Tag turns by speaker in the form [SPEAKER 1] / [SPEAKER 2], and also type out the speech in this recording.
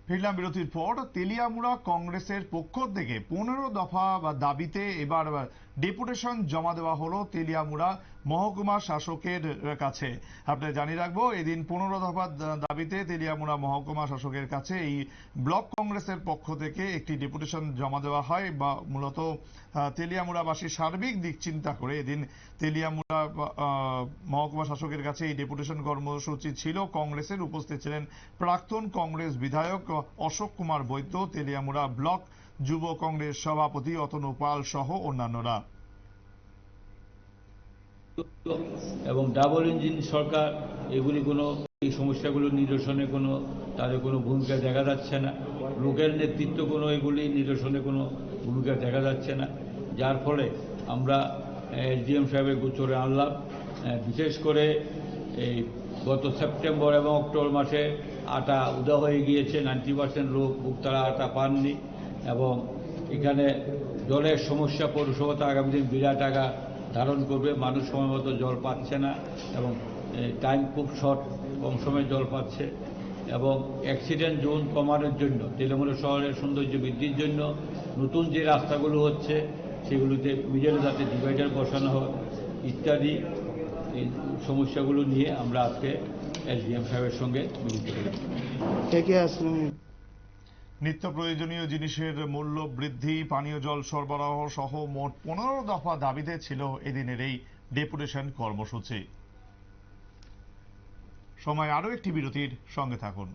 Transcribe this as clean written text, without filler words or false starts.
[SPEAKER 1] ফিরলাম বিরতির পর। তেলিয়ামুড়া কংগ্রেসের পক্ষ থেকে 15 দফা দাবিতে এবার ডেপুটেশন জমা দেওয়া হলো তেলিয়ামুড়া মহকুমা শাসকের কাছে। আপনাদের জানিয়ে রাখবো, এদিন 15 দফা দাবিতে তেলিয়ামুড়া মহকুমা শাসকের কাছে এই ব্লক কংগ্রেসের পক্ষ থেকে একটি ডেপুটেশন জমা দেওয়া হয়। বা মূলত তেলিয়ামুড়াবাসীর সার্বিক দিক চিন্তা করে এদিন তেলিয়ামুড়া মহকুমা শাসকের কাছে এই ডেপুটেশন কর্মসূচি ছিল। কংগ্রেসের উপস্থিত ছিলেন প্রাক্তন কংগ্রেস বিধায়ক অশোক কুমার বৈদ্য, তেলিয়ামুড়া ব্লক যুব কংগ্রেস সভাপতি অতনু পাল সহ অন্যান্যরা।
[SPEAKER 2] এবং ডাবল ইঞ্জিন সরকার, এগুলি কোনো এই সমস্যাগুলো নিরসনে তাদের কোনো ভূমিকা দেখা যাচ্ছে না। লোকের নেতৃত্ব কোনো এগুলি নিরসনে কোনো ভূমিকা দেখা যাচ্ছে না, যার ফলে আমরা এসডিএম সাহেবের গোচরে আনলাম। বিশেষ করে এই গত সেপ্টেম্বর এবং অক্টোবর মাসে আটা উদা হয়ে গিয়েছে, 90% লোক ভোক্তারা আটা পাননি। এবং এখানে জলের সমস্যা, পৌরসভা আগামী দিন বিরাট আকার ধারণ করবে। মানুষ সময় মতো জল পাচ্ছে না এবং টাইম খুব শর্ট, কম সময়ে জল পাচ্ছে। এবং অ্যাক্সিডেন্ট জোন কমানোর জন্য, তেলিয়ামুড়া শহরের সৌন্দর্য বৃদ্ধির জন্য নতুন যে রাস্তাগুলো হচ্ছে সেগুলোতে মিডল যাতে ডিভাইডার বসানো হয় ইত্যাদি এই সমস্যাগুলো নিয়ে আমরা আজকে এসডিএম সাহেবের সঙ্গে মিলিত হয়েছি।
[SPEAKER 1] নিত্য প্রয়োজনীয় জিনিসের মূল্য বৃদ্ধি, পানীয় জল সরবরাহ সহ মোট 15 দফা দাবিতে ছিল এদিনের এই ডেপুটেশন কর্মসূচি। সময় আরো একটি বিরতির, সঙ্গে থাকুন।